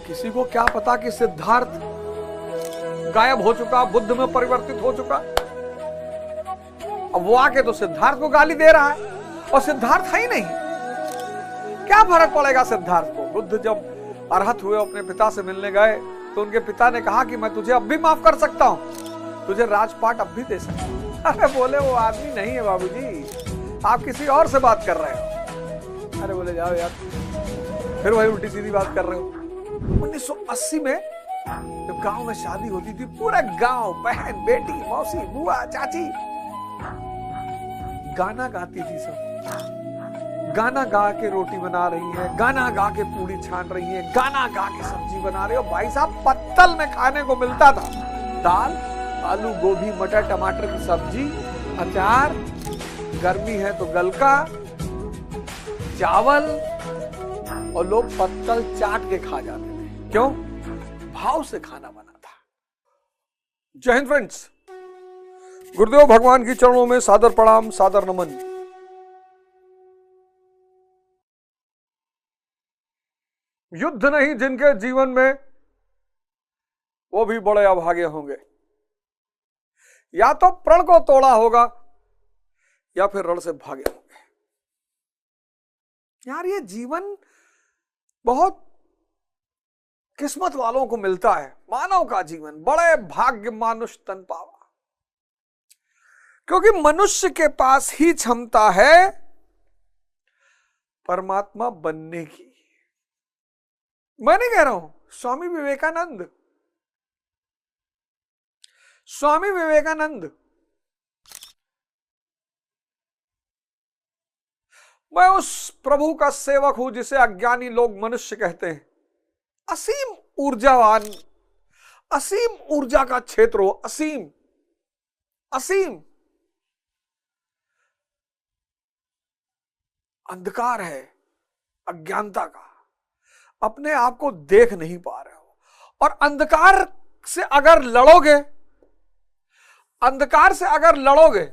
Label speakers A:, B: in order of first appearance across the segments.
A: किसी को क्या पता कि सिद्धार्थ गायब हो चुका, बुद्ध में परिवर्तित हो चुका। अब वो आके तो सिद्धार्थ को गाली दे रहा है और सिद्धार्थ है ही नहीं। क्या फर्क पड़ेगा सिद्धार्थ को? बुद्ध जब अरहत हुए, अपने पिता से मिलने गए, तो उनके पिता ने कहा कि मैं तुझे अब भी माफ कर सकता हूं, तुझे राजपाट अब भी दे सकता हूं। अरे बोले वो आदमी नहीं है बाबूजी, आप किसी और से बात कर रहे हो। अरे बोले जाओ यार, फिर वही उल्टी सीधी बात कर रहे हो। 1980 में जब गांव में शादी होती थी, पूरा गांव, बहन, बेटी, मौसी, बुआ, चाची गाना गाती थी। सब गाना गा के रोटी बना रही है, गाना गा के पूड़ी छान रही है, गाना गा के सब्जी बना रही है। भाई साहब, पत्तल में खाने को मिलता था दाल, आलू, गोभी, मटर, टमाटर की सब्जी, अचार, गर्मी है तो गलका, चावल, और लोग पत्तल चाट के खा जाते थे। क्यों? भाव से खाना बना था। जय हिंद फ्रेंड्स, गुरुदेव भगवान की चरणों में सादर प्रणाम, सादर नमन। युद्ध नहीं जिनके जीवन में, वो भी बड़े अभागे होंगे। या तो प्रण को तोड़ा होगा या फिर रण से भागे होंगे। यार, ये जीवन बहुत किस्मत वालों को मिलता है। मानव का जीवन बड़े भाग्य मानुष तन पावा, क्योंकि मनुष्य के पास ही क्षमता है परमात्मा बनने की। मैं नहीं कह रहा हूं, स्वामी विवेकानंद, स्वामी विवेकानंद, मैं उस प्रभु का सेवक हूं जिसे अज्ञानी लोग मनुष्य कहते हैं। असीम ऊर्जावान, असीम ऊर्जा का क्षेत्र हो, असीम, असीम अंधकार है अज्ञानता का, अपने आप को देख नहीं पा रहे हो। और अंधकार से अगर लड़ोगे, अंधकार से अगर लड़ोगे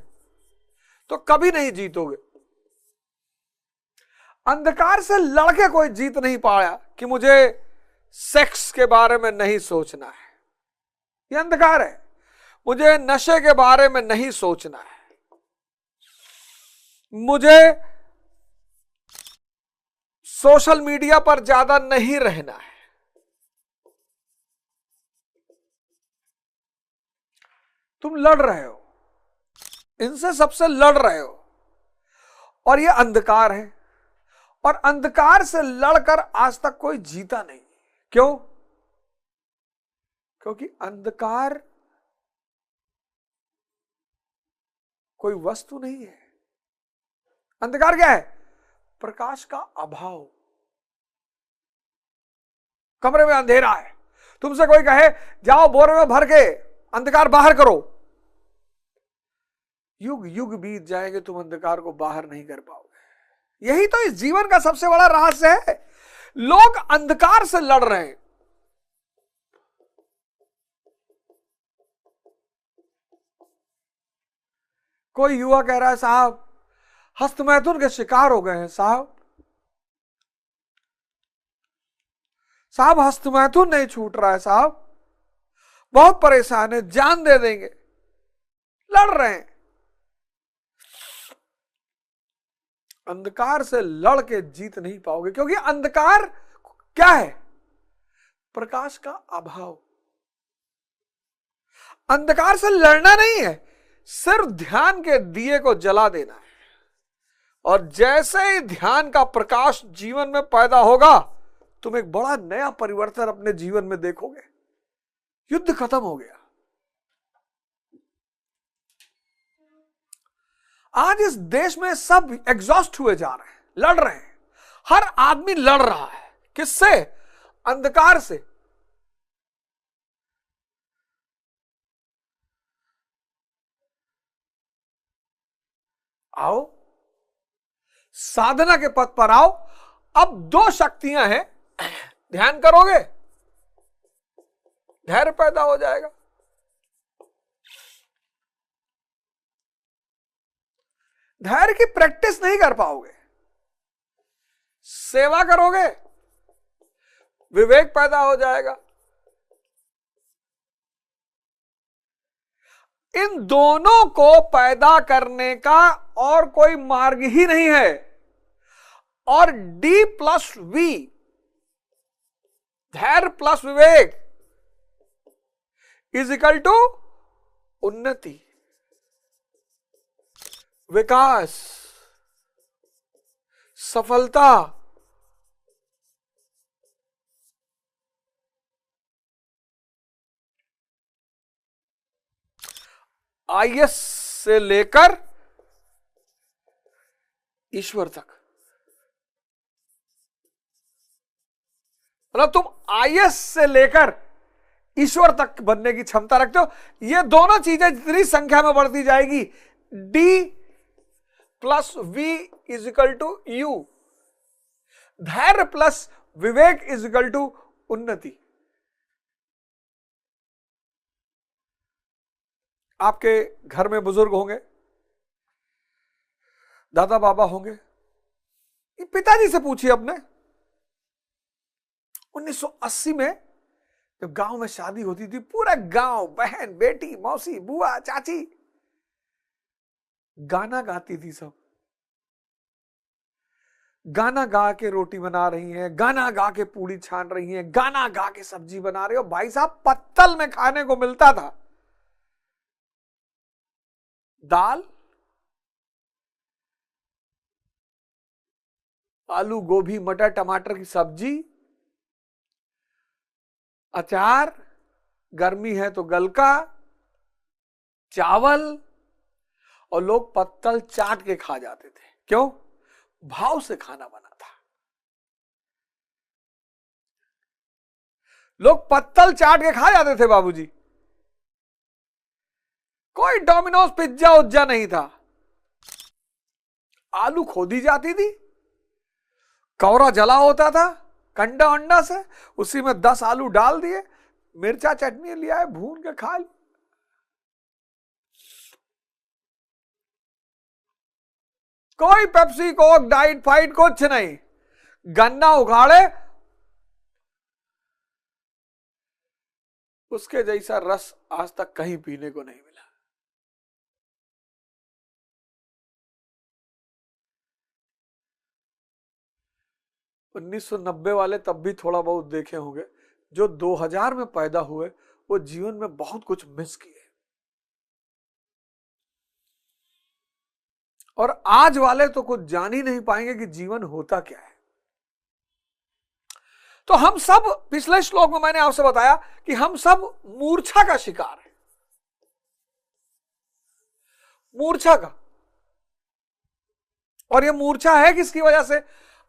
A: तो कभी नहीं जीतोगे। अंधकार से लड़के कोई जीत नहीं पाया कि मुझे सेक्स के बारे में नहीं सोचना है, ये अंधकार है। मुझे नशे के बारे में नहीं सोचना है, मुझे सोशल मीडिया पर ज्यादा नहीं रहना है। तुम लड़ रहे हो, इनसे सबसे लड़ रहे हो, और ये अंधकार है। और अंधकार से लड़कर आज तक कोई जीता नहीं। क्यों? क्योंकि अंधकार कोई वस्तु नहीं है। अंधकार क्या है? प्रकाश का अभाव। कमरे में अंधेरा है, तुमसे कोई कहे जाओ बोरे में भर के अंधकार बाहर करो, युग युग बीत जाएंगे, तुम अंधकार को बाहर नहीं कर पाओगे। यही तो इस जीवन का सबसे बड़ा रहस्य है। लोग अंधकार से लड़ रहे हैं। कोई युवा कह रहा है साहब हस्तमैथुन के शिकार हो गए हैं, साहब हस्तमैथुन नहीं छूट रहा है, साहब बहुत परेशान है, जान दे देंगे। लड़ रहे हैं। अंधकार से लड़ के जीत नहीं पाओगे, क्योंकि अंधकार क्या है? प्रकाश का अभाव। अंधकार से लड़ना नहीं है, सिर्फ ध्यान के दिए को जला देना है। और जैसे ही ध्यान का प्रकाश जीवन में पैदा होगा, तुम एक बड़ा नया परिवर्तन अपने जीवन में देखोगे। युद्ध खत्म हो गया। आज इस देश में सब एग्जॉस्ट हुए जा रहे हैं, लड़ रहे हैं। हर आदमी लड़ रहा है। किससे? अंधकार से। आओ, साधना के पथ पर आओ। अब दो शक्तियां हैं, ध्यान करोगे धैर्य पैदा हो जाएगा। धैर्य की प्रैक्टिस नहीं कर पाओगे। सेवा करोगे, विवेक पैदा हो जाएगा। इन दोनों को पैदा करने का और कोई मार्ग ही नहीं है। और डी प्लस वी, धैर्य प्लस विवेक इज इक्वल टू उन्नति, विकास, सफलता। आईएएस से लेकर ईश्वर तक, मतलब तुम आईएएस से लेकर ईश्वर तक बनने की क्षमता रखते हो। ये दोनों चीजें जितनी संख्या में बढ़ती जाएगी, D plus V is equal to U, धैर्य प्लस विवेक इज इक्वल टू उन्नति। आपके घर में बुजुर्ग होंगे, दादा बाबा होंगे, पिताजी से पूछिए अपने, 1980 में जब गांव में शादी होती थी, पूरा गांव, बहन, बेटी, मौसी, बुआ, चाची गाना गाती थी। सब गाना गा के रोटी बना रही हैं, गाना गा के पूड़ी छान रही हैं, गाना गा के सब्जी बना रही हो। भाई साहब, पत्तल में खाने को मिलता था दाल, आलू, गोभी, मटर, टमाटर की सब्जी, अचार, गर्मी है तो गलका, चावल, और लोग पत्तल चाट के खा जाते थे। क्यों? भाव से खाना बना था। लोग पत्तल चाट के खा जाते थे बाबूजी। कोई डोमिनोज पिज्जा उज्जा नहीं था। आलू खोदी जाती थी, कौरा जला होता था कंडा अंडा से, उसी में 10 आलू डाल दिए, मिर्चा चटनी लिया है, भून के खा ली। कोई पेप्सी कोक डाइट फाइट कुछ नहीं। गन्ना उगाड़े, उसके जैसा रस आज तक कहीं पीने को नहीं मिला। 1990 वाले तब भी थोड़ा बहुत देखे होंगे, जो 2000 में पैदा हुए वो जीवन में बहुत कुछ मिस किए, और आज वाले तो कुछ जान ही नहीं पाएंगे कि जीवन होता क्या है। तो हम सब, पिछले श्लोक में मैंने आपसे बताया कि हम सब मूर्छा का शिकार है। मूर्छा का, और ये मूर्छा है किसकी वजह से?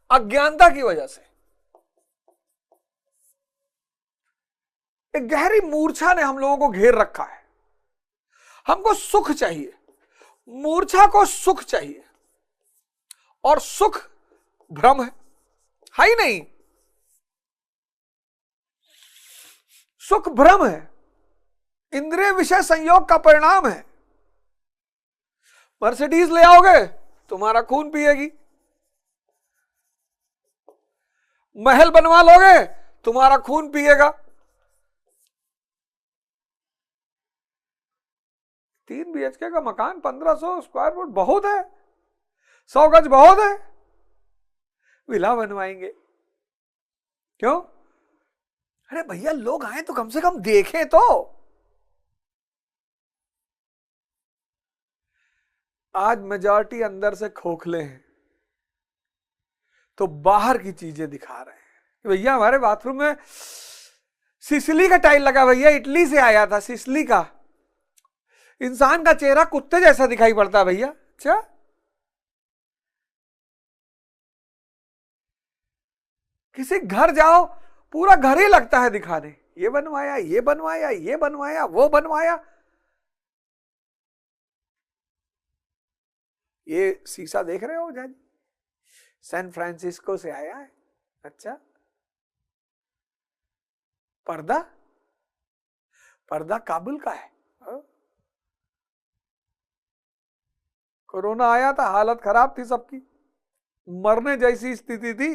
A: अज्ञानता की वजह से। एक गहरी मूर्छा ने हम लोगों को घेर रखा है। हमको सुख चाहिए, मूर्छा को सुख चाहिए, और सुख भ्रम है ही नहीं। सुख भ्रम है, इंद्रिय विषय संयोग का परिणाम है। मर्सिडीज ले आओगे, तुम्हारा खून पिएगी। महल बनवा लोगे, तुम्हारा खून पिएगा। 3 BHK का मकान 1500 स्क्वायर फुट बहुत है, 100 गज बहुत है, विला बनवाएंगे। क्यों? अरे भैया, लोग आए तो कम से कम देखें तो। आज मेजॉरिटी अंदर से खोखले हैं, तो बाहर की चीजें दिखा रहे हैं। भैया हमारे बाथरूम में सिसली का टाइल लगा, भैया इटली से आया था, सिसली का। इंसान का चेहरा कुत्ते जैसा दिखाई पड़ता है भैया। अच्छा, किसी घर जाओ, पूरा घर ही लगता है दिखाने, ये बनवाया, ये बनवाया, ये बनवाया, वो बनवाया। ये शीशा देख रहे हो जान, सैन फ्रांसिस्को से आया है। अच्छा, पर्दा, पर्दा काबुल का है। कोरोना आया था, हालत खराब थी सबकी, मरने जैसी स्थिति थी।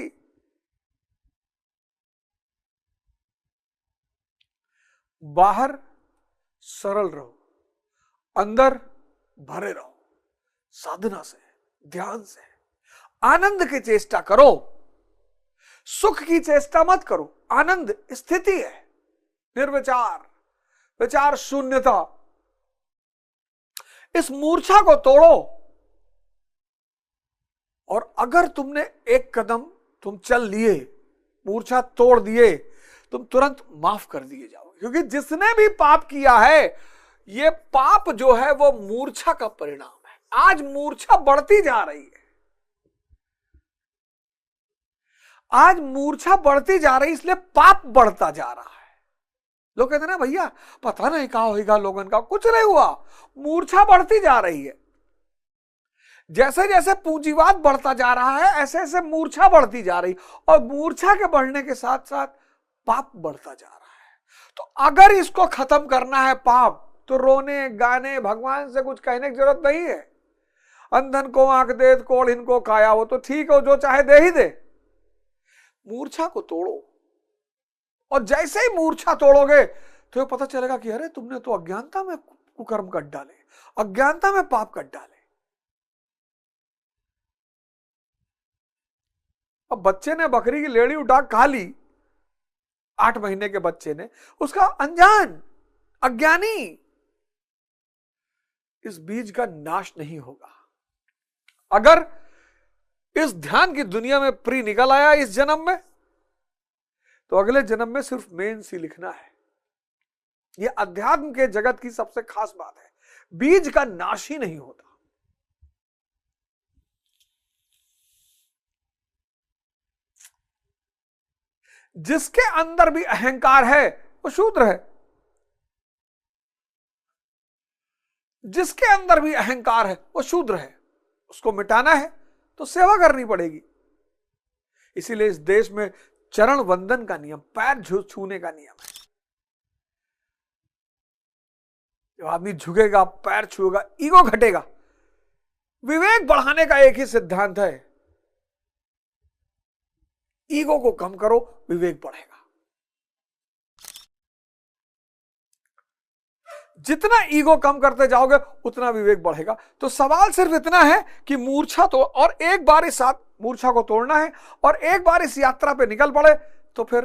A: बाहर सरल रहो, अंदर भरे रहो, साधना से, ध्यान से, आनंद की चेष्टा करो, सुख की चेष्टा मत करो। आनंद स्थिति है, निर्विचार, विचार शून्यता। इस मूर्छा को तोड़ो, और अगर तुमने एक कदम तुम चल लिए, मूर्छा तोड़ दिए, तुम तुरंत माफ कर दिए जाओगे। क्योंकि जिसने भी पाप किया है, ये पाप जो है वो मूर्छा का परिणाम है। आज मूर्छा बढ़ती जा रही है, आज मूर्छा बढ़ती जा रही है, इसलिए पाप बढ़ता जा रहा है। लोग कहते हैं ना भैया पता नहीं क्या होगा लोगन का, कुछ नहीं हुआ, मूर्छा बढ़ती जा रही है। जैसे जैसे पूंजीवाद बढ़ता जा रहा है, ऐसे ऐसे मूर्छा बढ़ती जा रही, और मूर्छा के बढ़ने के साथ साथ पाप बढ़ता जा रहा है। तो अगर इसको खत्म करना है पाप, तो रोने गाने भगवान से कुछ कहने की जरूरत नहीं है। अंधन को आंख दे, कोढ़ इनको काया, वो तो ठीक हो, जो चाहे दे ही दे। मूर्छा को तोड़ो, और जैसे ही मूर्छा तोड़ोगे तो पता चलेगा कि अरे तुमने तो अज्ञानता में कुकर्म कर डाले, अज्ञानता में पाप कर डाले। अब बच्चे ने बकरी की लेड़ी उठा खा ली, 8 महीने के बच्चे ने, उसका अनजान, अज्ञानी, इस बीज का नाश नहीं होगा। अगर इस ध्यान की दुनिया में प्री निकल आया इस जन्म में, तो अगले जन्म में सिर्फ मेन सी लिखना है। यह अध्यात्म के जगत की सबसे खास बात है, बीज का नाश ही नहीं होता। जिसके अंदर भी अहंकार है वो शूद्र है। जिसके अंदर भी अहंकार है वो शूद्र है। उसको मिटाना है तो सेवा करनी पड़ेगी। इसीलिए इस देश में चरण वंदन का नियम, पैर छूने का नियम है। जब आदमी झुकेगा, पैर छुएगा, ईगो घटेगा। विवेक बढ़ाने का एक ही सिद्धांत है, ईगो को कम करो, विवेक बढ़ेगा। जितना ईगो कम करते जाओगे उतना विवेक बढ़ेगा। तो सवाल सिर्फ इतना है कि मूर्छा तो, और एक बार इस मूर्छा को तोड़ना है, और एक बार इस यात्रा पे निकल पड़े तो फिर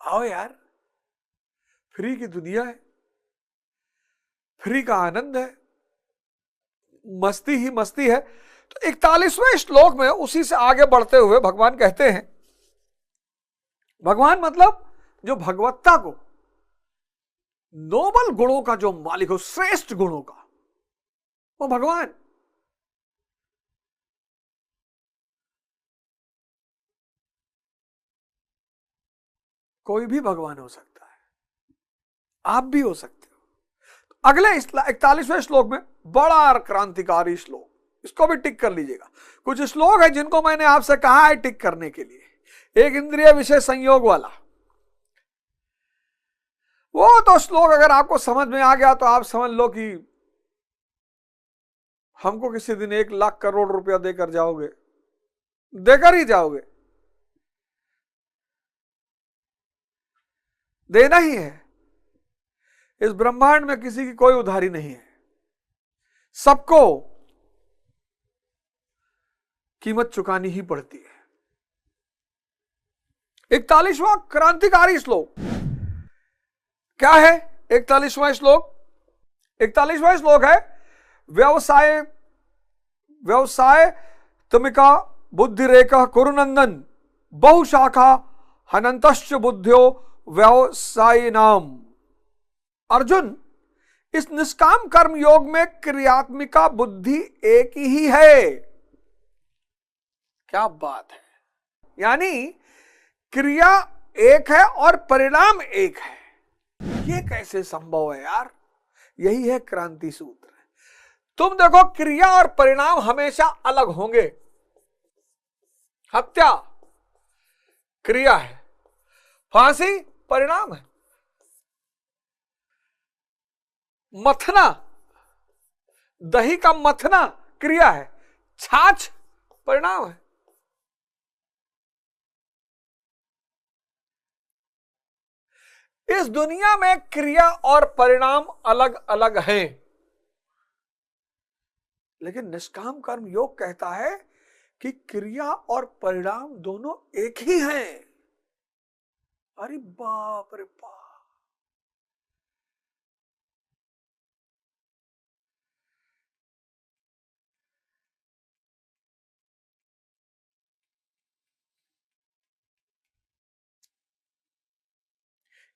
A: आओ यार, फ्री की दुनिया है, फ्री का आनंद है, मस्ती ही मस्ती है। तो 41वें श्लोक में उसी से आगे बढ़ते हुए भगवान कहते हैं, भगवान मतलब जो भगवत्ता को, नोबल गुणों का जो मालिक हो, श्रेष्ठ गुणों का, वो भगवान। कोई भी भगवान हो सकता है, आप भी हो सकते हो। अगले 41वें श्लोक में बड़ा क्रांतिकारी श्लोक, इसको भी टिक कर लीजिएगा। कुछ श्लोक है जिनको मैंने आपसे कहा है टिक करने के लिए। एक इंद्रिय विषय संयोग वाला, वो तो श्लोक अगर आपको समझ में आ गया तो आप समझ लो कि हमको किसी दिन 1 लाख करोड़ रुपया देकर जाओगे, देकर ही जाओगे, देना ही है। इस ब्रह्मांड में किसी की कोई उधारी नहीं है, सबको कीमत चुकानी ही पड़ती है। 41वां क्रांतिकारी श्लोक क्या है? 41वां श्लोक, 41वां श्लोक है, व्यवसाय व्यवसाय तमिका बुद्धिरेका कुरुनंदन बहुशाखा हनंतश्च बुद्धियो व्यवसायी नाम। अर्जुन, इस निष्काम कर्म योग में क्रियात्मिका बुद्धि एक ही है। क्या बात है! यानी क्रिया एक है और परिणाम एक है। ये कैसे संभव है यार? यही है क्रांति सूत्र। तुम देखो, क्रिया और परिणाम हमेशा अलग होंगे। हत्या क्रिया है, फांसी परिणाम है, मथना, दही का मथना क्रिया है, छाछ परिणाम है। इस दुनिया में क्रिया और परिणाम अलग अलग हैं, लेकिन निष्काम कर्म योग कहता है कि क्रिया और परिणाम दोनों एक ही हैं। अरे बाप रे बाप।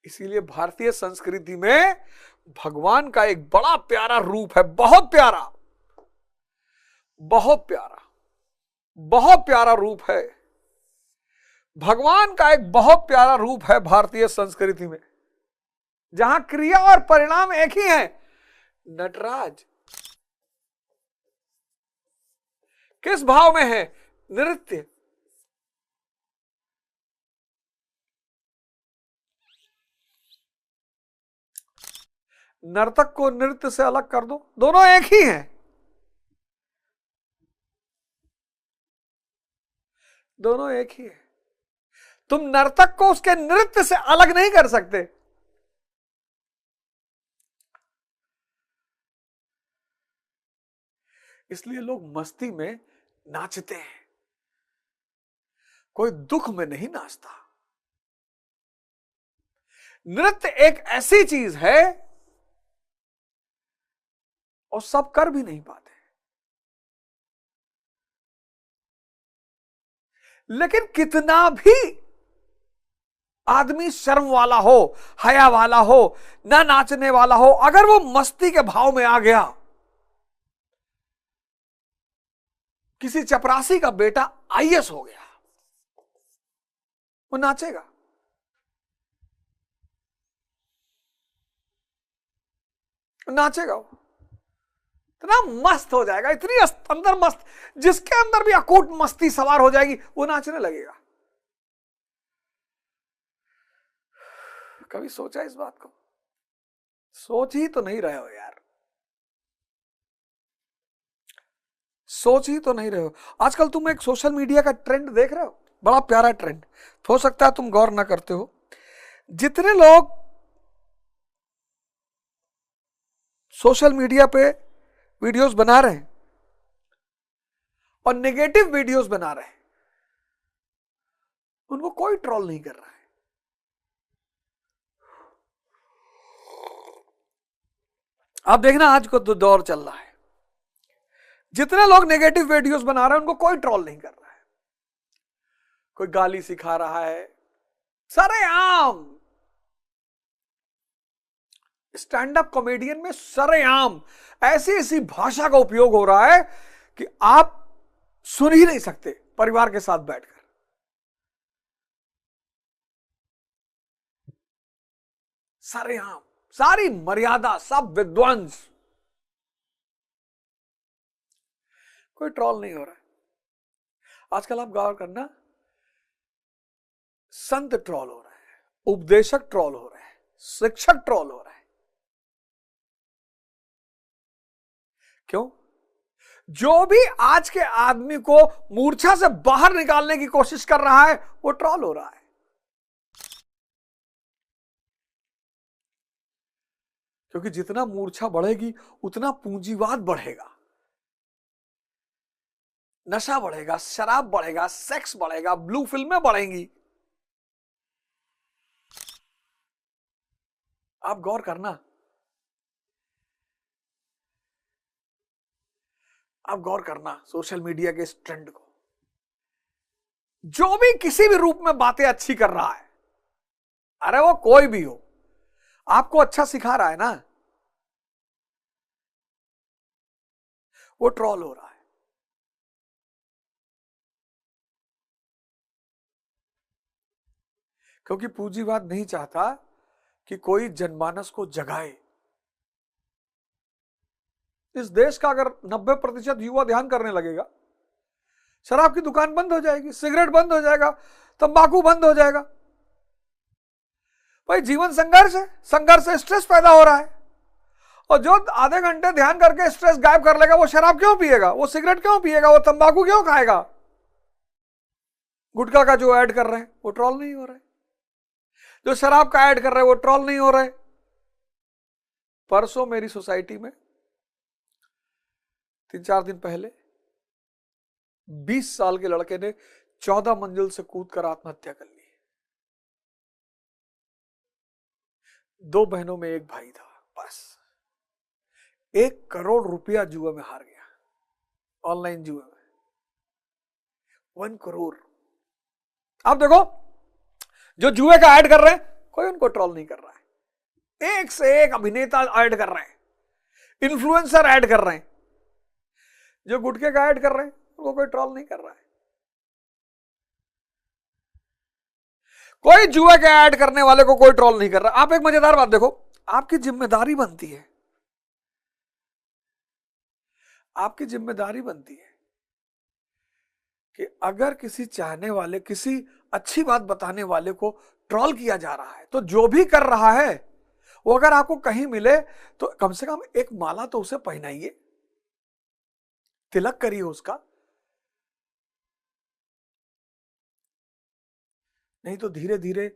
A: इसीलिए भारतीय संस्कृति में भगवान का एक बड़ा प्यारा रूप है, बहुत प्यारा, बहुत प्यारा, बहुत प्यारा रूप है। भगवान का एक बहुत प्यारा रूप है भारतीय संस्कृति में, जहां क्रिया और परिणाम एक ही हैं। नटराज किस भाव में है? नृत्य। नर्तक को नृत्य से अलग कर दो, दोनों एक ही हैं, दोनों एक ही है। तुम नर्तक को उसके नृत्य से अलग नहीं कर सकते। इसलिए लोग मस्ती में नाचते हैं, कोई दुख में नहीं नाचता। नृत्य एक ऐसी चीज है और सब कर भी नहीं पाते, लेकिन कितना भी आदमी शर्म वाला हो, हया वाला हो, ना नाचने वाला हो, अगर वो मस्ती के भाव में आ गया, किसी चपरासी का बेटा आईएएस हो गया, वो नाचेगा। नाचेगा वो, इतना मस्त हो जाएगा, इतनी अंदर मस्त, जिसके अंदर भी अकूट मस्ती सवार हो जाएगी वो नाचने लगेगा। कभी सोचा इस बात को? सोच ही तो नहीं रहे हो यार, सोच ही तो नहीं रहे हो। आजकल तुम एक सोशल मीडिया का ट्रेंड देख रहे हो, बड़ा प्यारा ट्रेंड, हो सकता है तुम गौर ना करते हो। जितने लोग सोशल मीडिया पे वीडियोस बना रहे हैं और नेगेटिव वीडियोस बना रहे हैं, उनको कोई ट्रोल नहीं कर रहा है। आप देखना आज को तो दौर चल रहा है, जितने लोग नेगेटिव वीडियोस बना रहे हैं उनको कोई ट्रोल नहीं कर रहा है, कोई गाली सिखा रहा है, सरेआम स्टैंड अप कॉमेडियन में सरेआम ऐसी ऐसी भाषा का उपयोग हो रहा है कि आप सुन ही नहीं सकते परिवार के साथ बैठकर। सरेआम, सारी मर्यादा, सब विध्वंस, कोई ट्रोल नहीं हो रहा है। आजकल आप गौर करना, संत ट्रोल हो रहा है, उपदेशक ट्रोल हो रहा है, शिक्षक ट्रोल हो रहा है। क्यों? जो भी आज के आदमी को मूर्छा से बाहर निकालने की कोशिश कर रहा है वो ट्रोल हो रहा है। क्योंकि जितना मूर्छा बढ़ेगी उतना पूंजीवाद बढ़ेगा, नशा बढ़ेगा, शराब बढ़ेगा, सेक्स बढ़ेगा, ब्लू फिल्में बढ़ेंगी। आप गौर करना, आप गौर करना सोशल मीडिया के इस ट्रेंड को। जो भी किसी भी रूप में बातें अच्छी कर रहा है, अरे वो कोई भी हो, आपको अच्छा सिखा रहा है ना, वो ट्रोल हो रहा है। क्योंकि पूंजीवाद नहीं चाहता कि कोई जनमानस को जगाए। इस देश का अगर 90% युवा ध्यान करने लगेगा, शराब की दुकान बंद हो जाएगी, सिगरेट बंद हो जाएगा, तंबाकू बंद हो जाएगा। भाई जीवन संघर्ष है, संघर्ष से स्ट्रेस पैदा हो रहा है, और जो आधे घंटे ध्यान करके स्ट्रेस गायब कर लेगा वो शराब क्यों पिएगा, वो सिगरेट क्यों पिएगा, वो तंबाकू क्यों खाएगा? गुटखा का जो ऐड कर रहे हैं वो ट्रोल नहीं हो रहा है। जो शराब का ऐड कर रहे हैं वो ट्रोल नहीं हो रहे। परसों मेरी सोसाइटी में 3-4 दिन पहले 20 साल के लड़के ने 14 मंजिल से कूद कर आत्महत्या कर ली। 2 बहनों में एक भाई था। बस 1 करोड़ रुपया जुए में हार गया, ऑनलाइन जुए में 1 करोड़। आप देखो, जो जुए का ऐड कर रहे हैं कोई उनको ट्रोल नहीं कर रहा है। एक से एक अभिनेता ऐड कर रहे हैं, इन्फ्लुएंसर ऐड कर रहे हैं। जो गुटखे का ऐड कर रहे हैं उनको कोई ट्रोल नहीं कर रहा है। कोई जुए के ऐड करने वाले को कोई ट्रोल नहीं कर रहा। आप एक मजेदार बात देखो, आपकी जिम्मेदारी बनती है, आपकी जिम्मेदारी बनती है कि अगर किसी चाहने वाले, किसी अच्छी बात बताने वाले को ट्रोल किया जा रहा है तो जो भी कर रहा है वो अगर आपको कहीं मिले तो कम से कम एक माला तो उसे पहनाइए, तिलक करिए उसका। नहीं तो धीरे धीरे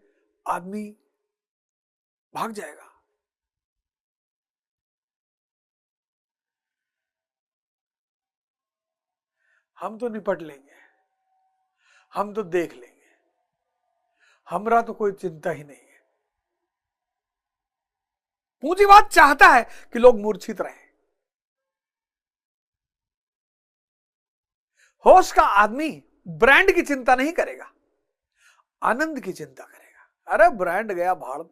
A: आदमी भाग जाएगा। हम तो निपट लेंगे, हम तो देख लेंगे, हमरा तो कोई चिंता ही नहीं है। पूंजीवाद चाहता है कि लोग मूर्छित रहें। होश का आदमी ब्रांड की चिंता नहीं करेगा, आनंद की चिंता करेगा। अरे ब्रांड गया भाड़।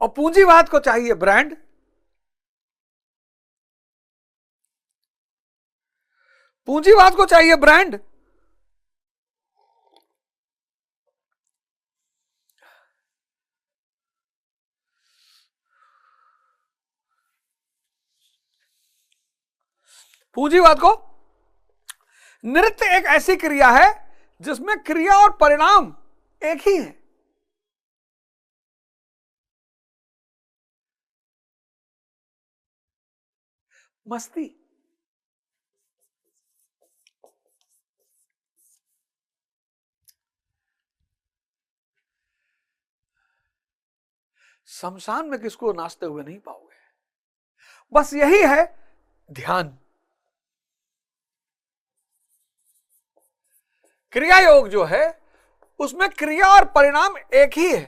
A: और पूंजीवाद को चाहिए ब्रांड, पूंजीवाद को चाहिए ब्रांड। पूंजीवाद को, नृत्य एक ऐसी क्रिया है जिसमें क्रिया और परिणाम एक ही है। मस्ती, शमशान में किसको नाचते हुए नहीं पाओगे। बस यही है ध्यान। क्रिया योग जो है उसमें क्रिया और परिणाम एक ही है।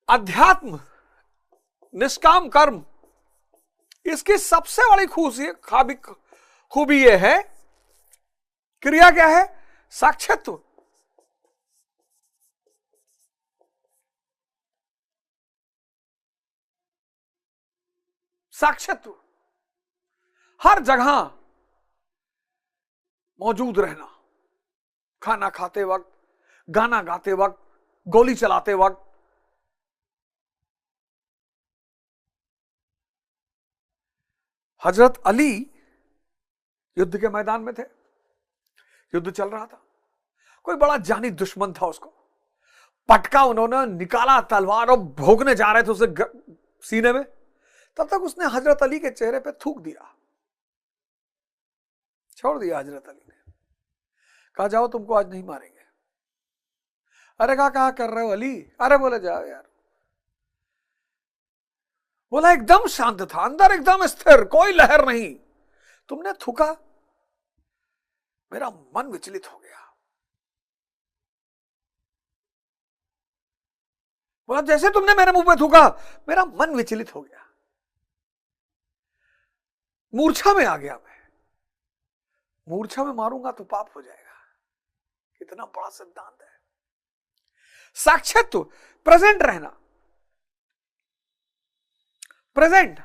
A: अध्यात्म, निष्काम कर्म, इसकी सबसे बड़ी खूबी यह है, क्रिया क्या है? साक्षात्व। साक्षात्व, हर जगह मौजूद रहना। खाना खाते वक्त, गाना गाते वक्त, गोली चलाते वक्त। हजरत अली युद्ध के मैदान में थे, युद्ध चल रहा था, कोई बड़ा जानी दुश्मन था, उसको पटका उन्होंने, निकाला तलवार और भोगने जा रहे थे उसे सीने में। तब तक उसने हजरत अली के चेहरे पे थूक दिया, छोड़ दिया। हजरत अली ने कहा जाओ, तुमको आज नहीं मारेंगे। अरे कहा कर रहे हो अली? अरे बोले जाओ यार। बोला एकदम शांत था, अंदर एकदम स्थिर, कोई लहर नहीं। तुमने थूका, मेरा मन विचलित हो गया। बोला जैसे तुमने मेरे मुंह पे थूका, मेरा मन विचलित हो गया, मूर्छा में आ गया मैं। मूर्छा में मारूंगा तो पाप हो जाएगा। कितना बड़ा सिद्धांत है। साक्षात्व, प्रेजेंट रहना। प्रेजेंट,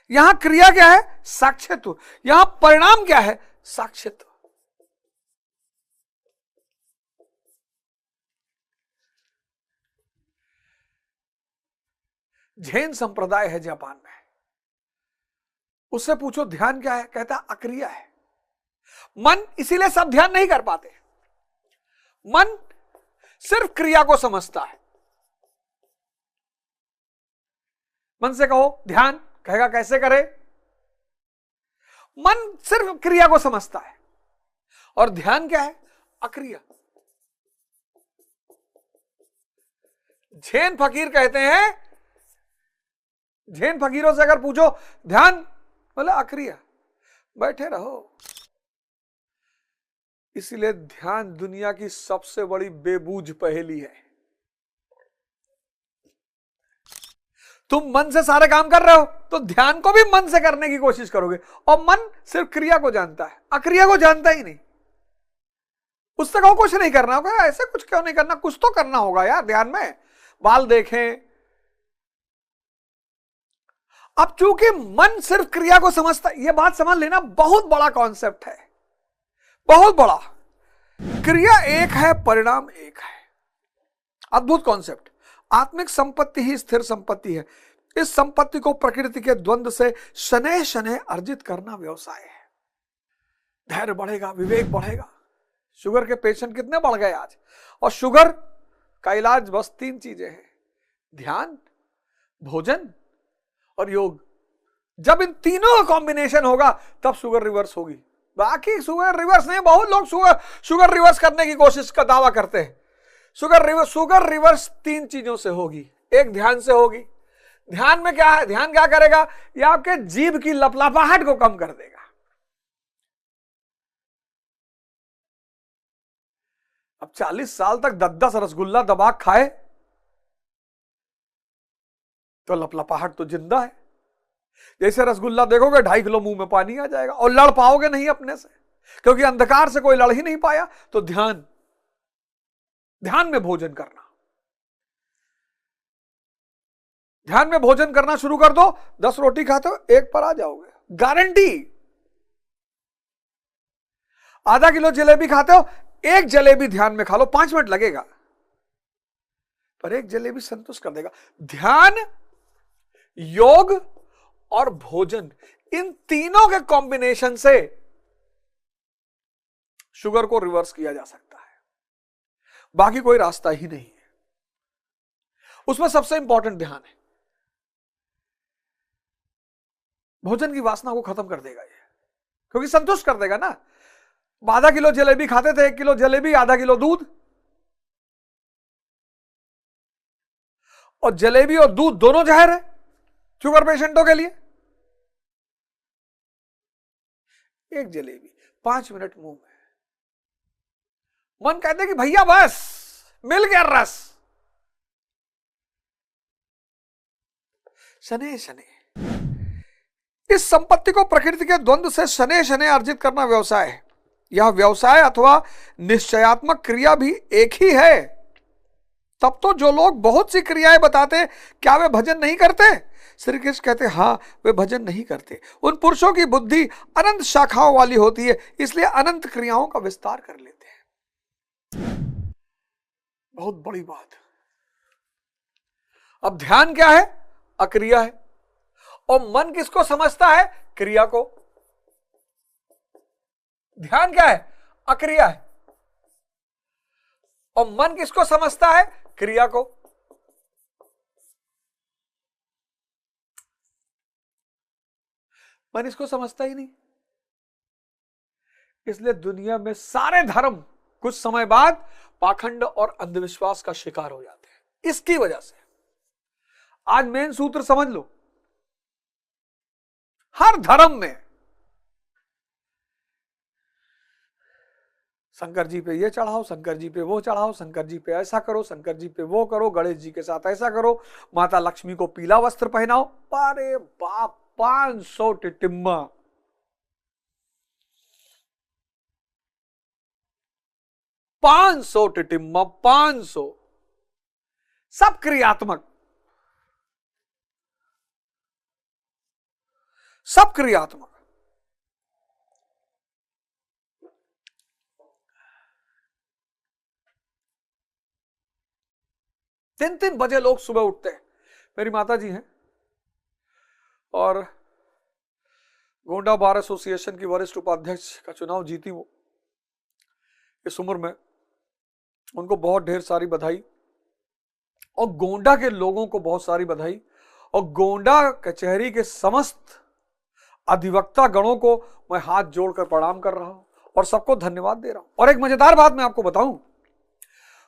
A: यहां क्रिया क्या है? साक्षात्व। यहां परिणाम क्या है? साक्षात्व। जैन संप्रदाय है जापान में, उससे पूछो ध्यान क्या है, कहता अक्रिया है। मन, इसीलिए सब ध्यान नहीं कर पाते। मन सिर्फ क्रिया को समझता है। मन से कहो ध्यान, कहेगा कैसे करे? मन सिर्फ क्रिया को समझता है, और ध्यान क्या है? अक्रिया। जैन फकीर कहते हैं, जैन फकीरों से अगर पूछो ध्यान, बोले अक्रिया, बैठे रहो। इसीलिए ध्यान दुनिया की सबसे बड़ी बेबूझ पहेली है। तुम मन से सारे काम कर रहे हो तो ध्यान को भी मन से करने की कोशिश करोगे, और मन सिर्फ क्रिया को जानता है, अक्रिया को जानता ही नहीं। उससे कहो कुछ नहीं करना होगा, ऐसे कुछ क्यों नहीं करना, कुछ तो करना होगा यार ध्यान में, बाल देखें। अब चूंकि मन सिर्फ क्रिया को समझता है, यह बात समझ लेना बहुत बड़ा कॉन्सेप्ट है, बहुत बड़ा। क्रिया एक है, परिणाम एक है। अद्भुत कॉन्सेप्ट। आत्मिक संपत्ति ही स्थिर संपत्ति है। इस संपत्ति को प्रकृति के द्वंद्व से शनैः शनैः अर्जित करना व्यवसाय है। धैर्य बढ़ेगा, विवेक बढ़ेगा। शुगर के पेशेंट कितने बढ़ गए आज, और शुगर का इलाज बस 3 चीजें हैं, ध्यान, भोजन और योग। जब इन तीनों का कॉम्बिनेशन होगा तब शुगर रिवर्स होगी। बाकी शुगर रिवर्स नहीं, बहुत लोग शुगर रिवर्स करने की कोशिश का दावा करते हैं। शुगर रिवर्स 3 चीजों से होगी। एक ध्यान से होगी। ध्यान में क्या है? ध्यान क्या करेगा? यह आपके जीभ की लपलापाहट को कम कर देगा। अब 40 साल तक 10-10 रसगुल्ला दबा खाए तो लपलापाहट तो जिंदा है। जैसे रसगुल्ला देखोगे 2.5 किलो मुंह में पानी आ जाएगा, और लड़ पाओगे नहीं अपने से, क्योंकि अंधकार से कोई लड़ ही नहीं पाया। तो ध्यान में भोजन करना, ध्यान में भोजन करना शुरू कर दो, 10 रोटी खाते हो 1 पर आ जाओगे, गारंटी। आधा किलो जलेबी खाते हो, 1 जलेबी ध्यान में खा लो, 5 मिनट लगेगा, पर 1 जलेबी संतुष्ट कर देगा। ध्यान, योग और भोजन, इन तीनों के कॉम्बिनेशन से शुगर को रिवर्स किया जा सकता है। बाकी कोई रास्ता ही नहीं है। उसमें सबसे इंपॉर्टेंट ध्यान है। भोजन की वासना को खत्म कर देगा ये, क्योंकि संतुष्ट कर देगा ना। आधा किलो जलेबी खाते थे, 1 किलो जलेबी, आधा किलो दूध, और जलेबी और दूध दोनों जहर है शुगर पेशेंटों के लिए। 1 जलेबी 5 मिनट मुंह में, मन कहते कि भैया बस मिल गया रस। शनैः शनैः, इस संपत्ति को प्रकृति के द्वंद्व से शनैः शनैः अर्जित करना व्यवसाय है। यह व्यवसाय अथवा निश्चयात्मक क्रिया भी एक ही है। तब तो जो लोग बहुत सी क्रियाएं बताते, क्या वे भजन नहीं करते? श्री कृष्ण कहते हाँ, वे भजन नहीं करते। उन पुरुषों की बुद्धि अनंत शाखाओं वाली होती है, इसलिए अनंत क्रियाओं का विस्तार कर लेते हैं। बहुत बड़ी बात। अब ध्यान क्या है? अक्रिया है। और मन किसको समझता है? क्रिया को। ध्यान क्या है? अक्रिया है। और मन किसको समझता है? क्रिया को। मन इसको समझता ही नहीं, इसलिए दुनिया में सारे धर्म कुछ समय बाद पाखंड और अंधविश्वास का शिकार हो जाते हैं। इसकी वजह से आज मेन सूत्र समझ लो, हर धर्म में शंकर जी पे ये चढ़ाओ, शंकर जी पे वो चढ़ाओ, शंकर जी पे ऐसा करो, शंकर जी पे वो करो, गणेश जी के साथ ऐसा करो, माता लक्ष्मी को पीला वस्त्र पहनाओ। अरे बाप, 500 टिटिम्मा। 500 टिटिम्मा, 500, सब क्रियात्मक, सब क्रियात्मक। तीन 3 बजे लोग सुबह उठते हैं। मेरी माता जी हैं और गोंडा बार एसोसिएशन की वरिष्ठ उपाध्यक्ष का चुनाव जीती वो इस उम्र में। उनको बहुत ढेर सारी बधाई, और गोंडा के लोगों को बहुत सारी बधाई, और गोंडा कचहरी के समस्त अधिवक्ता गणों को मैं हाथ जोड़कर प्रणाम कर रहा हूं और सबको धन्यवाद दे रहा हूं। और एक मजेदार बात मैं आपको बताऊं,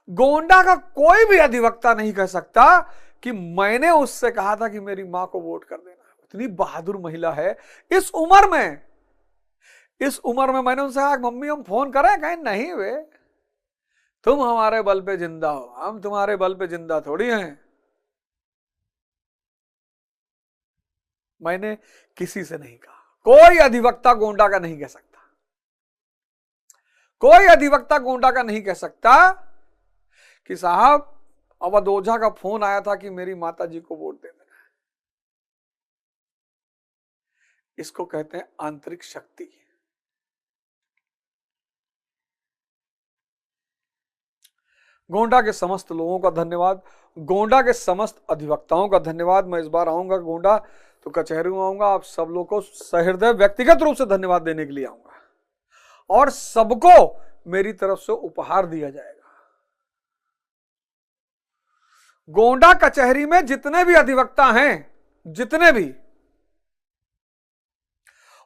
A: गोंडा का कोई भी अधिवक्ता नहीं कह सकता कि मैंने उससे कहा था कि मेरी मां को वोट कर देना। इतनी बहादुर महिला है इस उम्र में। इस उम्र में मैंने उनसे कहा मम्मी हम फोन करें, कहें नहीं वे, तुम हमारे बल पे जिंदा हो, हम तुम्हारे बल पे जिंदा थोड़ी हैं। मैंने किसी से नहीं कहा, कोई अधिवक्ता गोंडा का नहीं कह सकता, कोई अधिवक्ता गोंडा का नहीं कह सकता कि साहब अवध ओझा का फोन आया था कि मेरी माता जी को वोट दे देना। इसको कहते हैं आंतरिक शक्ति। गोंडा के समस्त लोगों का धन्यवाद, गोंडा के समस्त अधिवक्ताओं का धन्यवाद। मैं इस बार आऊंगा गोंडा तो कचहरी में आऊंगा, आप सब लोगों को सहृदय व्यक्तिगत रूप से धन्यवाद देने के लिए आऊंगा और सबको मेरी तरफ से उपहार दिया जाएगा। गोंडा कचहरी में जितने भी अधिवक्ता हैं, जितने भी,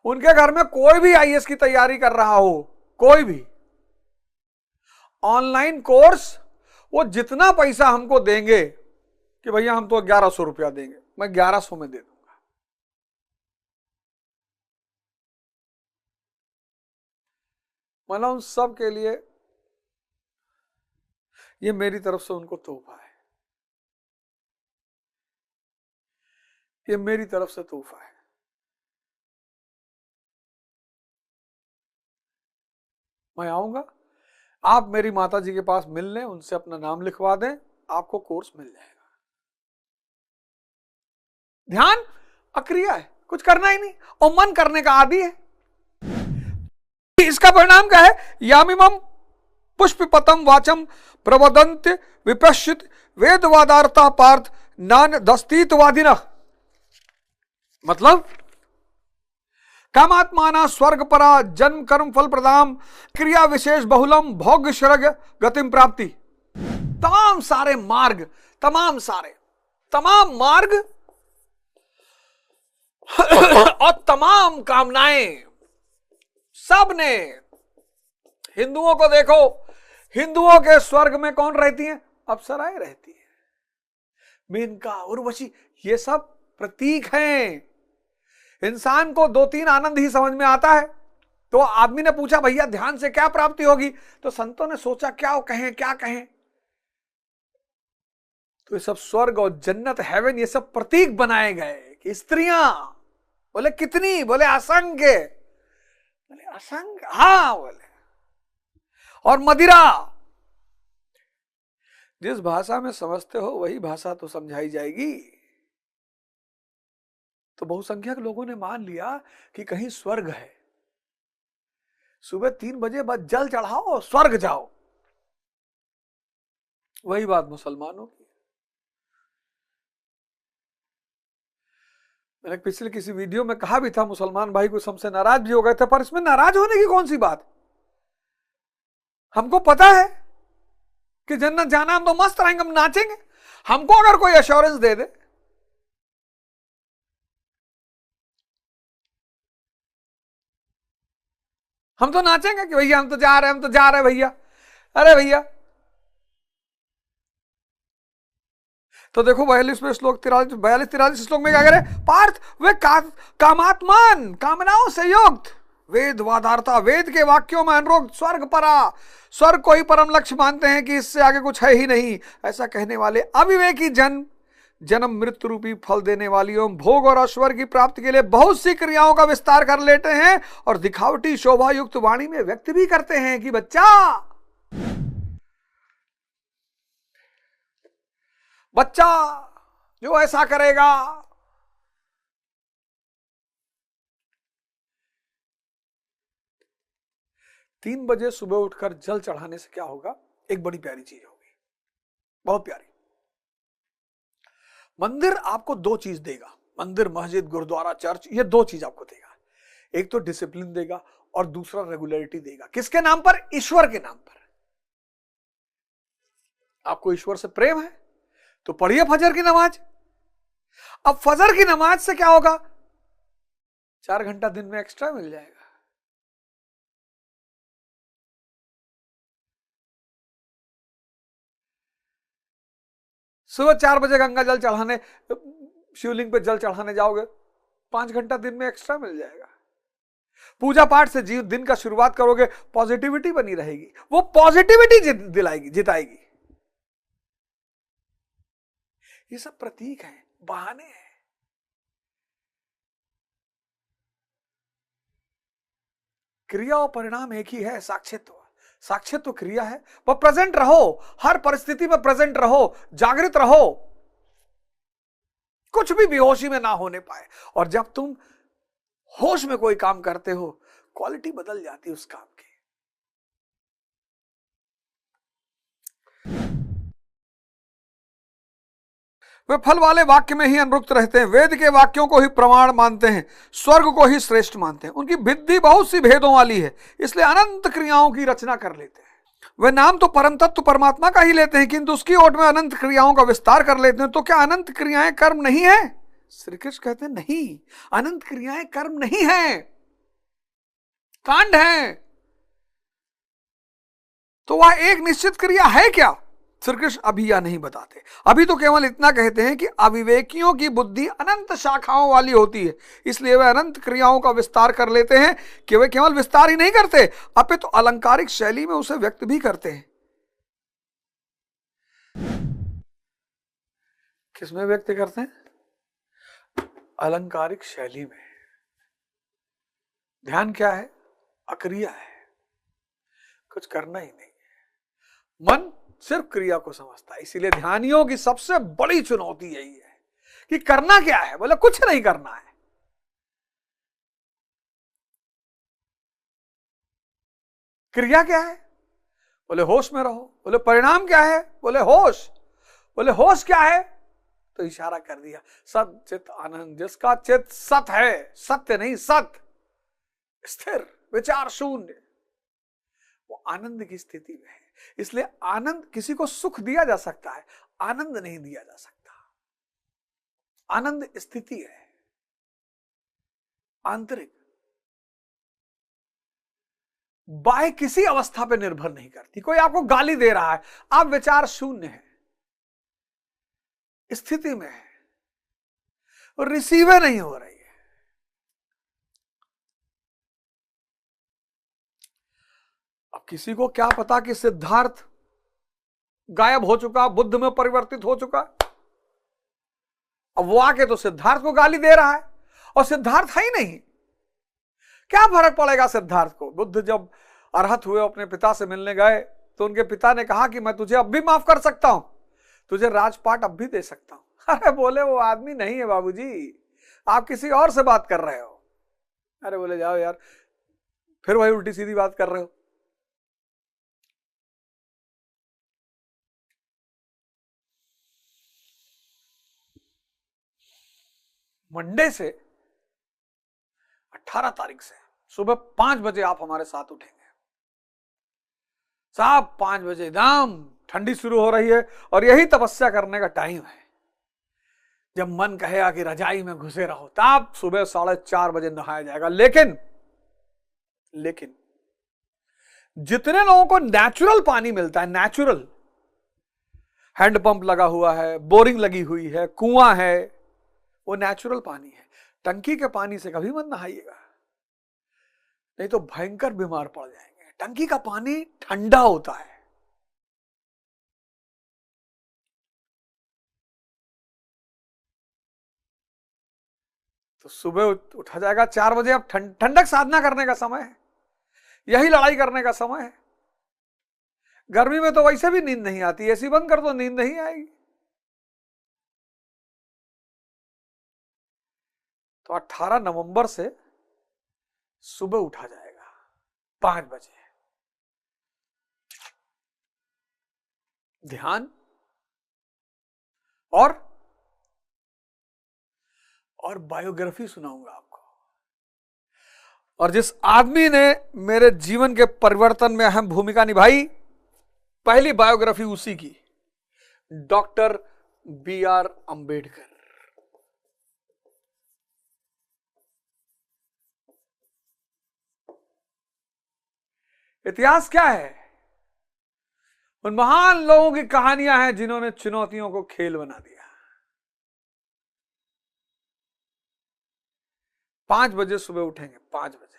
A: उनके घर में कोई भी आईएएस की तैयारी कर रहा हो, कोई भी ऑनलाइन कोर्स, वो जितना पैसा हमको देंगे कि भैया हम तो 1100 रुपया देंगे, मैं 1100 में दे दूंगा। मतलब उन सब के लिए ये मेरी तरफ से उनको तोहफा है, ये मेरी तरफ से तोहफा है। मैं आऊंगा, आप मेरी माता जी के पास मिल लें, उनसे अपना नाम लिखवा दें, आपको कोर्स मिल जाएगा। ध्यान अक्रिया है, कुछ करना ही नहीं, और मन करने का आदि है। इसका परिणाम क्या है? यामिमम पुष्पपतम वाचम प्रवदंत विपश्चित वेदवादार्था पार्थ नान दस्तीतवादिन। मतलब कामात्माना स्वर्ग परा जन्म कर्म फल प्रदाम क्रिया विशेष बहुलम भोग शरग गतिम प्राप्ति। तमाम सारे मार्ग, तमाम मार्ग और तमाम कामनाएं, सब ने, हिंदुओं को देखो, हिंदुओं के स्वर्ग में कौन रहती हैं? अप्सराएं रहती हैं, मेनका, उर्वशी, ये सब प्रतीक हैं। इंसान को 2-3 आनंद ही समझ में आता है। तो आदमी ने पूछा भैया ध्यान से क्या प्राप्ति होगी, तो संतों ने सोचा क्या कहें, क्या कहें। तो ये सब स्वर्ग और जन्नत, हेवन, ये सब प्रतीक बनाए गए कि स्त्रियां, बोले कितनी, बोले असंख्य, बोले असंख्य, हाँ बोले, और मदिरा। जिस भाषा में समझते हो वही भाषा तो समझाई जाएगी। तो बहुसंख्यक लोगों ने मान लिया कि कहीं स्वर्ग है, सुबह 3 बजे बाद जल चढ़ाओ, स्वर्ग जाओ। वही बात मुसलमानों की। मैंने पिछले किसी वीडियो में कहा भी था, मुसलमान भाई कुछ हमसे नाराज भी हो गए थे, पर इसमें नाराज होने की कौन सी बात? हमको पता है कि जन्नत जाना, हम तो मस्त रहेंगे, हम नाचेंगे। हमको अगर कोई एश्योरेंस दे दे, हम तो नाचेंगे कि भैया हम तो जा रहे हैं, हम तो जा रहे हैं भैया। अरे भैया, तो देखो 42वें श्लोक, 42-43 श्लोक में क्या करे? पार्थ वे कामात्मान, कामनाओं से युक्त, वेद वादार्था, वेद के वाक्यों में अनुरोध, स्वर्ग परा, स्वर्ग को ही परम लक्ष्य मानते हैं कि इससे आगे कुछ है ही नहीं, ऐसा कहने वाले अविवेकी जन्म मृत्यु रूपी फल देने वाली एवं भोग और ऐश्वर्य की प्राप्ति के लिए बहुत सी क्रियाओं का विस्तार कर लेते हैं और दिखावटी शोभा युक्त वाणी में व्यक्त भी करते हैं कि बच्चा जो ऐसा करेगा, तीन बजे सुबह उठकर जल चढ़ाने से क्या होगा? एक बड़ी प्यारी चीज होगी, बहुत प्यारी। मंदिर आपको 2 चीज देगा, मंदिर, मस्जिद, गुरुद्वारा, चर्च, ये 2 चीज आपको देगा। एक तो डिसिप्लिन देगा और दूसरा रेगुलरिटी देगा। किसके नाम पर? ईश्वर के नाम पर। आपको ईश्वर से प्रेम है तो पढ़िए फजर की नमाज। अब फजर की नमाज से क्या होगा? 4 घंटा दिन में एक्स्ट्रा मिल जाएगा। सुबह 4 बजे गंगा जल चढ़ाने, शिवलिंग पे जल चढ़ाने जाओगे, 5 घंटा दिन में एक्स्ट्रा मिल जाएगा। पूजा पाठ से दिन का शुरुआत करोगे, पॉजिटिविटी बनी रहेगी, वो पॉजिटिविटी दिलाएगी, जिताएगी। ये सब प्रतीक हैं, बहाने हैं। क्रिया और परिणाम एक ही है, साक्षित्व। साक्षित्व क्रिया है, पर प्रेजेंट रहो, हर परिस्थिति में प्रेजेंट रहो, जागृत रहो, कुछ भी बेहोशी में ना होने पाए। और जब तुम होश में कोई काम करते हो, क्वालिटी बदल जाती है उस काम की। वे फल वाले वाक्य में ही अनुरुक्त रहते हैं, वेद के वाक्यों को ही प्रमाण मानते हैं, स्वर्ग को ही श्रेष्ठ मानते हैं। उनकी बुद्धि बहुत सी भेदों वाली है, इसलिए अनंत क्रियाओं की रचना कर लेते हैं। वे नाम तो परम तत्व परमात्मा का ही लेते हैं, किंतु उसकी ओट में अनंत क्रियाओं का विस्तार कर लेते हैं। तो क्या अनंत क्रियाएं कर्म नहीं है? श्री कृष्ण कहते हैं नहीं, अनंत क्रियाएं कर्म नहीं है, कांड है। तो वह एक निश्चित क्रिया है क्या? श्री कृष्ण अभी या नहीं बताते। अभी तो केवल इतना कहते हैं कि अविवेकियों की बुद्धि अनंत शाखाओं वाली होती है, इसलिए वे अनंत क्रियाओं का विस्तार कर लेते हैं। कि वे केवल विस्तार ही नहीं करते, अपितु तो अलंकारिक शैली में उसे व्यक्त भी करते हैं। किसमें व्यक्त करते हैं? अलंकारिक शैली में। ध्यान क्या है? अक्रिया है, कुछ करना ही नहीं है। मन सिर्फ क्रिया को समझता है। इसीलिए ध्यानियों की सबसे बड़ी चुनौती यही है कि करना क्या है। बोले कुछ नहीं करना है। क्रिया क्या है? बोले होश में रहो। बोले परिणाम क्या है? बोले होश। बोले होश क्या है? तो इशारा कर दिया, सत चित आनंद। जिसका चित सत है, सत्य नहीं सत, स्थिर विचार शून्य, वो आनंद की स्थिति में है। इसलिए आनंद, किसी को सुख दिया जा सकता है, आनंद नहीं दिया जा सकता। आनंद स्थिति है, आंतरिक, बाह्य किसी अवस्था पे निर्भर नहीं करती। कोई आपको गाली दे रहा है, आप विचार शून्य है, स्थिति में है, और रिसीव नहीं हो रही है। अब किसी को क्या पता कि सिद्धार्थ गायब हो चुका, बुद्ध में परिवर्तित हो चुका। अब वो आके तो सिद्धार्थ को गाली दे रहा है, और सिद्धार्थ है ही नहीं। क्या फर्क पड़ेगा सिद्धार्थ को? बुद्ध जब अरहत हुए, अपने पिता से मिलने गए, तो उनके पिता ने कहा कि मैं तुझे अब भी माफ कर सकता हूं, तुझे राजपाट अब भी दे सकता हूं। अरे बोले वो आदमी नहीं है बाबूजी, आप किसी और से बात कर रहे हो। अरे बोले जाओ यार, फिर वही उल्टी सीधी बात कर रहे हो। मंडे से 18 तारीख से सुबह 5 बजे आप हमारे साथ उठेंगे साहब। 5 बजे एकदम ठंडी शुरू हो रही है, और यही तपस्या करने का टाइम है। जब मन कहेगा कि रजाई में घुसे रहो, तब सुबह 4:30 बजे नहाया जाएगा। लेकिन जितने लोगों को नेचुरल पानी मिलता है, नेचुरल, हैंडपंप लगा हुआ है, बोरिंग लगी हुई है, कुआं है, वो नेचुरल पानी है। टंकी के पानी से कभी मत नहाइएगा, नहीं तो भयंकर बीमार पड़ जाएंगे। टंकी का पानी ठंडा होता है। तो सुबह उठा जाएगा 4 बजे। अब ठंडक साधना करने का समय है, यही लड़ाई करने का समय है। गर्मी में तो वैसे भी नींद नहीं आती, एसी बंद कर दो, नींद नहीं आएगी। तो 18 नवंबर से सुबह उठा जाएगा 5 बजे। ध्यान और बायोग्राफी सुनाऊंगा आपको। और जिस आदमी ने मेरे जीवन के परिवर्तन में अहम भूमिका निभाई, पहली बायोग्राफी उसी की, डॉक्टर B.R. अंबेडकर। इतिहास क्या है? उन महान लोगों की कहानियां हैं जिन्होंने चुनौतियों को खेल बना दिया। 5 बजे सुबह उठेंगे, 5 बजे,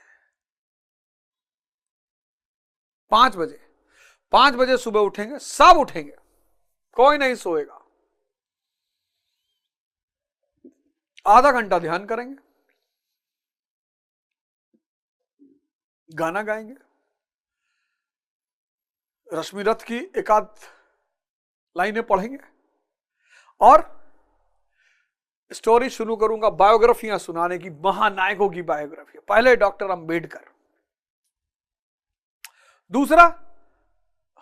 A: 5 बजे, 5 बजे सुबह उठेंगे, सब उठेंगे, कोई नहीं सोएगा। आधा घंटा ध्यान करेंगे, गाना गाएंगे, रश्मि रथ की एकाध लाइनें पढ़ेंगे और स्टोरी शुरू करूंगा, बायोग्राफियां सुनाने की, महानायकों की बायोग्राफी। पहले डॉक्टर अंबेडकर, दूसरा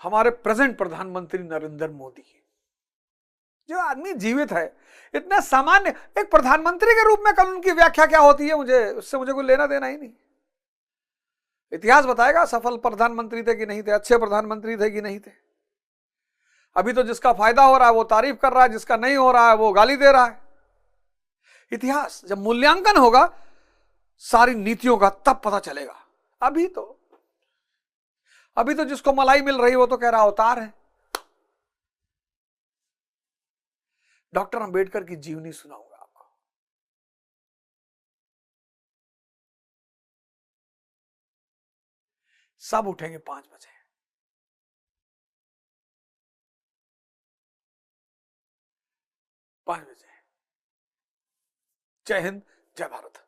A: हमारे प्रेजेंट प्रधानमंत्री नरेंद्र मोदी। जो आदमी जीवित है, इतना सामान्य, एक प्रधानमंत्री के रूप में कल उनकी व्याख्या क्या होती है, उससे मुझे कोई लेना देना ही नहीं। इतिहास बताएगा सफल प्रधानमंत्री थे कि नहीं थे, अच्छे प्रधानमंत्री थे कि नहीं थे। अभी तो जिसका फायदा हो रहा है वो तारीफ कर रहा है, जिसका नहीं हो रहा है वो गाली दे रहा है। इतिहास जब मूल्यांकन होगा सारी नीतियों का, तब पता चलेगा। अभी तो जिसको मलाई मिल रही वो तो कह रहा अवतार है। डॉक्टर अंबेडकर की जीवनी सुनाऊंगा आपको। सब उठेंगे 5 बजे, 5 बजे। जय हिंद, जय भारत।